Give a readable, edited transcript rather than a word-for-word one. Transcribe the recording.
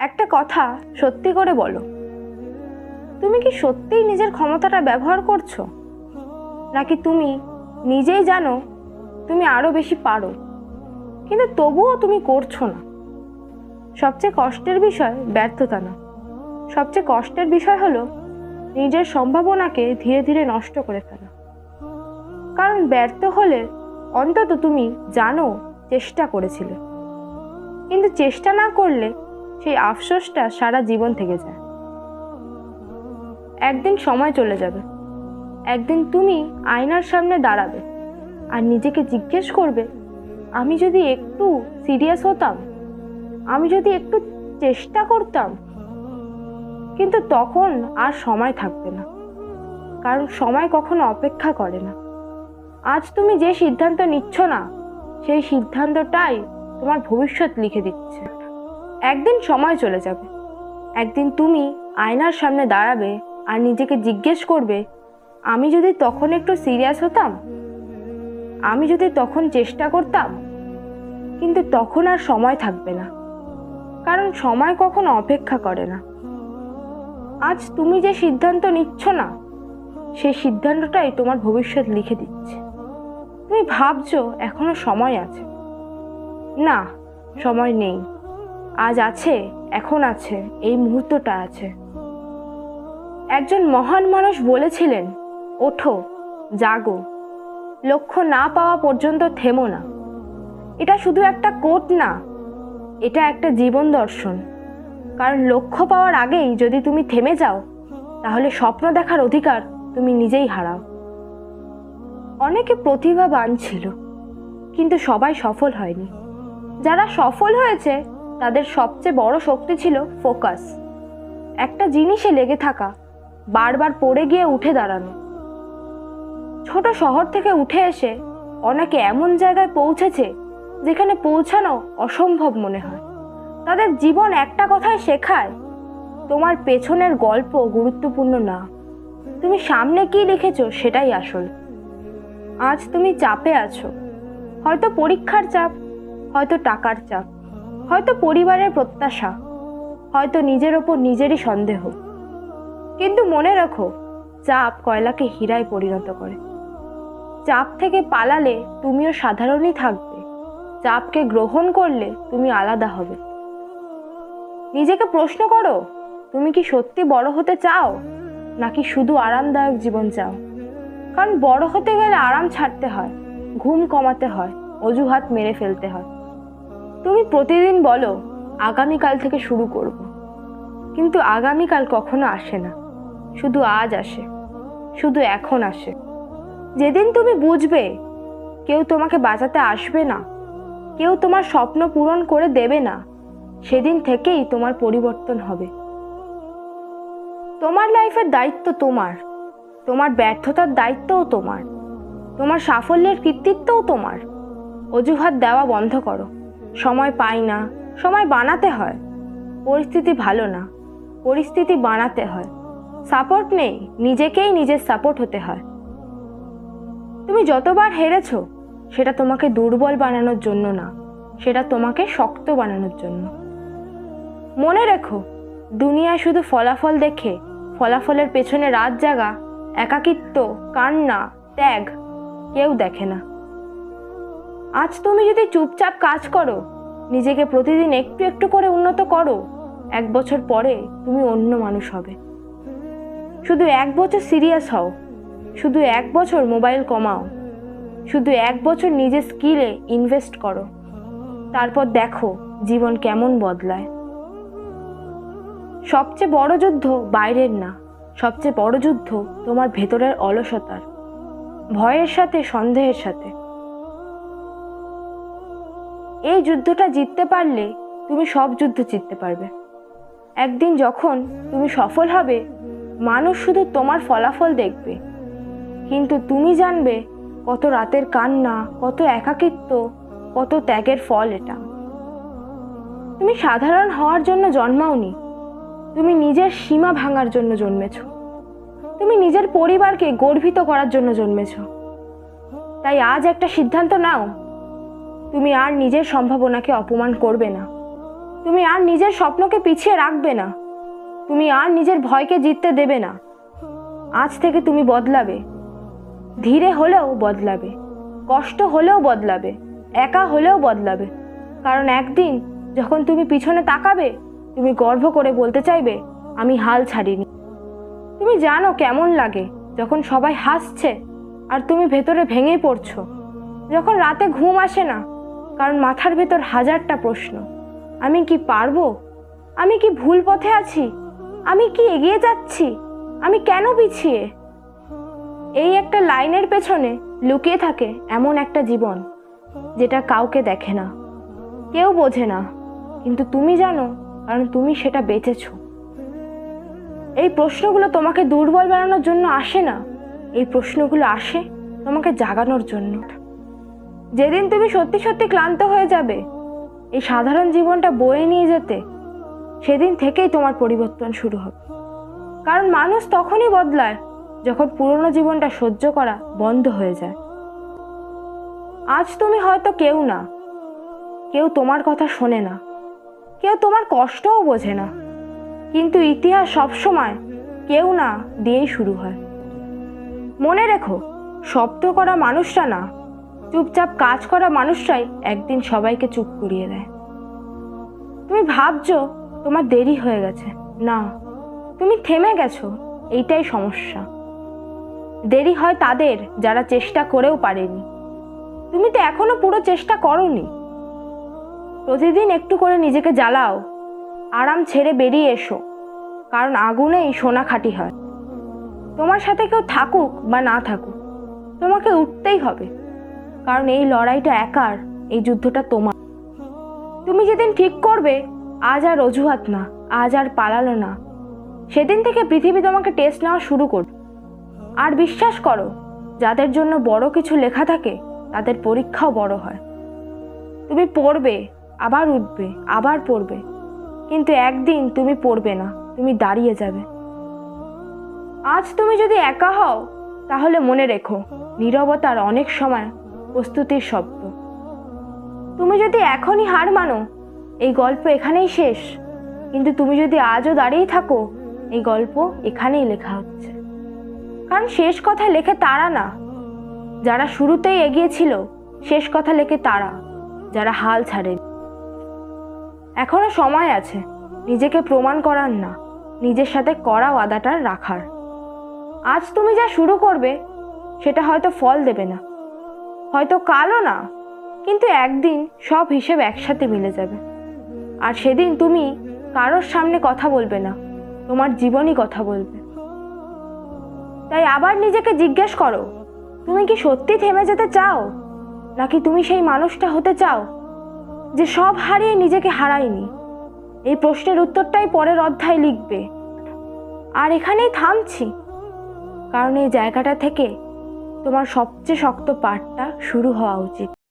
একটা কথা সত্যি করে বলো, তুমি কি সত্যিই নিজের ক্ষমতাটা ব্যবহার করছো, নাকি তুমি নিজেই জানো তুমি আরো বেশি পারো, কিন্তু তবুও তুমি করছো না? সবচেয়ে কষ্টের বিষয় ব্যর্থতা না, সবচেয়ে কষ্টের বিষয় হলো নিজের সম্ভাবনাকে ধীরে ধীরে নষ্ট করে ফেলা। কারণ ব্যর্থ হলে অন্তত তুমি জানো চেষ্টা করেছিলে, কিন্তু চেষ্টা না করলে সেই আফসোসটা সারা জীবন থেকে যায়। একদিন সময় চলে যাবে, একদিন তুমি আয়নার সামনে দাঁড়াবে আর নিজেকে জিজ্ঞেস করবে, আমি যদি একটু সিরিয়াস হতাম, আমি যদি একটু চেষ্টা করতাম। কিন্তু তখন আর সময় থাকবে না, কারণ সময় কখনো অপেক্ষা করে না। আজ তুমি যে সিদ্ধান্ত নিচ্ছ না, সেই সিদ্ধান্তটাই তোমার ভবিষ্যৎ লিখে দিচ্ছে। একদিন সময় চলে যাবে, একদিন তুমি আয়নার সামনে দাঁড়াবে আর নিজেকে জিজ্ঞেস করবে, আমি যদি তখন একটু সিরিয়াস হতাম, আমি যদি তখন চেষ্টা করতাম। কিন্তু তখন আর সময় থাকবে না, কারণ সময় কখনো অপেক্ষা করে না। আজ তুমি যে সিদ্ধান্ত নিচ্ছ না, সেই সিদ্ধান্তটাই তোমার ভবিষ্যৎ লিখে দিচ্ছে। তুমি ভাবছো এখনো সময় আছে, না, সময় নেই। আজ আছে, এখন আছে, এই মুহূর্তটা আছে। একজন মহান মানুষ বলেছিলেন, ওঠো, জাগো, লক্ষ্য না পাওয়া পর্যন্ত থেমো না। এটা শুধু একটা কোট না, এটা একটা জীবন দর্শন। কারণ লক্ষ্য পাওয়ার আগেই যদি তুমি থেমে যাও, তাহলে স্বপ্ন দেখার অধিকার তুমি নিজেই হারাও। অনেকে প্রতিভাবান ছিল, কিন্তু সবাই সফল হয়নি। যারা সফল হয়েছে তাদের সবচেয়ে বড় শক্তি ছিল ফোকাস, একটা জিনিসে লেগে থাকা, বারবার পড়ে গিয়ে উঠে দাঁড়ানো। ছোট শহর থেকে উঠে এসে অনেকে এমন জায়গায় পৌঁছেছে যেখানে পৌঁছানো অসম্ভব মনে হয়। তাদের জীবন একটা কথাই শেখায়, তোমার পেছনের গল্প গুরুত্বপূর্ণ না, তুমি সামনে কি লিখেছো সেটাই আসল। আজ তুমি চাপে আছো, হয়তো পরীক্ষার চাপ, হয়তো টাকার চাপ, হয়তো পরিবারের প্রত্যাশা, হয়তো নিজের ওপর নিজেরই সন্দেহ। কিন্তু মনে রাখো, চাপ কয়লাকে হীরায় পরিণত করে। চাপ থেকে পালালে তুমিও সাধারণই থাকবে, চাপকে গ্রহণ করলে তুমি আলাদা হবে। নিজেকে প্রশ্ন করো, তুমি কি সত্যি বড় হতে চাও, নাকি শুধু আরামদায়ক জীবন চাও? কারণ বড় হতে গেলে আরাম ছাড়তে হয়, ঘুম কমাতে হয়, অজুহাত মেরে ফেলতে হয়। তুমি প্রতিদিন বলো, আগামীকাল থেকে শুরু করব, কিন্তু আগামীকাল কখনো আসে না, শুধু আজ আসে, শুধু এখন আসে। যেদিন তুমি বুঝবে কেউ তোমাকে বাঁচাতে আসবে না, কেউ তোমার স্বপ্ন পূরণ করে দেবে না, সেদিন থেকেই তোমার পরিবর্তন হবে। তোমার লাইফের দায়িত্ব তোমার, তোমার ব্যর্থতার দায়িত্বও তোমার, তোমার সাফল্যের কৃতিত্বও তোমার। অজুহাত দেওয়া বন্ধ করো, সময় পাই না, সময় বানাতে হয়। পরিস্থিতি ভালো না, পরিস্থিতি বানাতে হয়। সাপোর্ট নেই, নিজেকেই নিজের সাপোর্ট হতে হয়। তুমি যতবার হেরেছো, সেটা তোমাকে দুর্বল বানানোর জন্য না, সেটা তোমাকে শক্ত বানানোর জন্য। মনে রেখো, দুনিয়া শুধু ফলাফল দেখে, ফলাফলের পেছনে রাত জাগা, একাকিত্ব, কান্না, ত্যাগ কেউ দেখে না। আজ তুমি যদি চুপচাপ কাজ করো, নিজেকে প্রতিদিন একটু একটু করে উন্নত করো, 1 বছর পরে তুমি অন্য মানুষ হবে। শুধু 1 বছর সিরিয়াস হও, শুধু 1 বছর মোবাইল কমাও, শুধু 1 বছর নিজের স্কিলে ইনভেস্ট করো, তারপর দেখো জীবন কেমন বদলায়। সবচেয়ে বড় যুদ্ধ বাইরের না, সবচেয়ে বড় যুদ্ধ তোমার ভেতরের অলসতার, ভয়ের সাথে, সন্দেহের সাথে। এই যুদ্ধটা জিততে পারলে তুমি সব যুদ্ধ জিততে পারবে। একদিন যখন তুমি সফল হবে, মানুষ শুধু তোমার ফলাফল দেখবে, কিন্তু তুমি জানবে কত রাতের কান্না, কত একাকিত্ব, কত ত্যাগের ফল এটা। তুমি সাধারণ হওয়ার জন্য জন্মাওনি, তুমি নিজের সীমা ভাঙার জন্য জন্মেছ, তুমি নিজের পরিবারকে গর্বিত করার জন্য জন্মেছ। তাই আজ একটা সিদ্ধান্ত নাও, তুমি আর নিজের সম্ভাবনাকে অপমান করবে না। তুমি আর নিজের স্বপ্নকে পিছিয়ে রাখবে না, তুমি আর নিজের ভয়কে জিততে দেবে না। আজ থেকে তুমি বদলাবে, ধীরে হলেও বদলাবে, কষ্ট হলেও বদলাবে, একা হলেও বদলাবে। কারণ একদিন যখন তুমি পিছনে তাকাবে, তুমি গর্ব করে বলতে চাইবে, আমি হাল ছাড়িনি। তুমি জানো কেমন লাগে যখন সবাই হাসছে আর তুমি ভেতরে ভেঙে পড়ছো, যখন রাতে ঘুম আসে না, কারণ মাথার ভেতর হাজারটা প্রশ্ন। আমি কি পারবো? আমি কি ভুল পথে আছি? আমি কি এগিয়ে যাচ্ছি? আমি কেন পিছিয়ে? এই একটা লাইনের পেছনে লুকিয়ে থাকে এমন একটা জীবন যেটা কাউকে দেখে না, কেউ বোঝে না, কিন্তু তুমি জানো, কারণ তুমি সেটা বেঁচেছো। এই প্রশ্নগুলো তোমাকে দুর্বল বানানোর জন্য আসে না, এই প্রশ্নগুলো আসে তোমাকে জাগানোর জন্য। যেদিন তুমি সত্যি সত্যি ক্লান্ত হয়ে যাবে এই সাধারণ জীবনটা বয়ে নিয়ে যেতে, সেদিন থেকেই তোমার পরিবর্তন শুরু হবে। কারণ মানুষ তখনই বদলায় যখন পুরনো জীবনটা সহ্য করা বন্ধ হয়ে যায়। আজ তুমি হয়তো কেউ না, কেউ তোমার কথা শোনে না, কেউ তোমার কষ্টও বোঝে না, কিন্তু ইতিহাস সবসময় কেউ না দিয়েই শুরু হয়। মনে রেখো, শব্দ করা মানুষরা না, চুপচাপ কাজ করা মানুষরাই একদিন সবাইকে চুপ করিয়ে দেয়। তুমি ভাবছো তোমার দেরি হয়ে গেছে, না, তুমি থেমে গেছো, এইটাই সমস্যা। দেরি হয় তাদের যারা চেষ্টা করেও পারেনি। তুমি তো এখনো পুরো চেষ্টা করোনি। প্রতিদিন একটু করে নিজেকে জ্বালাও, আরাম ছেড়ে বেরিয়ে এসো, কারণ আগুনেই সোনা খাঁটি হয়। তোমার সাথে কেউ থাকুক বা না থাকুক, তোমাকে উঠতেই হবে, কারণ এই লড়াইটা একার, এই যুদ্ধটা তোমার। তুমি যেদিন ঠিক করবে আজ আর অজুহাত না, আজ আর পালালো না, সেদিন থেকে পৃথিবী তোমাকে টেস্ট নেওয়া শুরু করবে। আর বিশ্বাস করো, যাদের জন্য বড় কিছু লেখা থাকে তাদের পরীক্ষাও বড় হয়। তুমি পড়বে, আবার উঠবে, আবার পড়বে, কিন্তু একদিন তুমি পড়বে না, তুমি দাঁড়িয়ে যাবে। আজ তুমি যদি একা হও, তাহলে মনে রেখো, নীরবতার অনেক সময় প্রস্তুতির শব্দ। তুমি যদি এখনই হার মানো, এই গল্প এখানেই শেষ, কিন্তু তুমি যদি আজও দাঁড়িয়ে থাকো, এই গল্প এখানেই লেখা হচ্ছে। কারণ শেষ কথা লেখে তারা না যারা শুরুতেই এগিয়েছিল, শেষ কথা লেখে তারা যারা হাল ছাড়ে। এখনো সময় আছে নিজেকে প্রমাণ করার না, নিজের সাথে করা ওয়াদাটা রাখার। আজ তুমি যা শুরু করবে সেটা হয়তো ফল দেবে না, হয়তো কালও না, কিন্তু একদিন সব হিসেব একসাথে মিলে যাবে। আর সেদিন তুমি কারোর সামনে কথা বলবে না, তোমার জীবনই কথা বলবে। তাই আবার নিজেকে জিজ্ঞেস করো, তুমি কি সত্যি থেমে যেতে চাও, নাকি তুমি সেই মানুষটা হতে চাও যে সব হারিয়ে নিজেকে হারায়নি? এই প্রশ্নের উত্তরটাই পরের অধ্যায় লিখবে। আর এখানেই থামছি, কারণ এই জায়গাটা থেকে তোমার সবচেয়ে শক্ত পাঠটা শুরু হওয়া উচিত।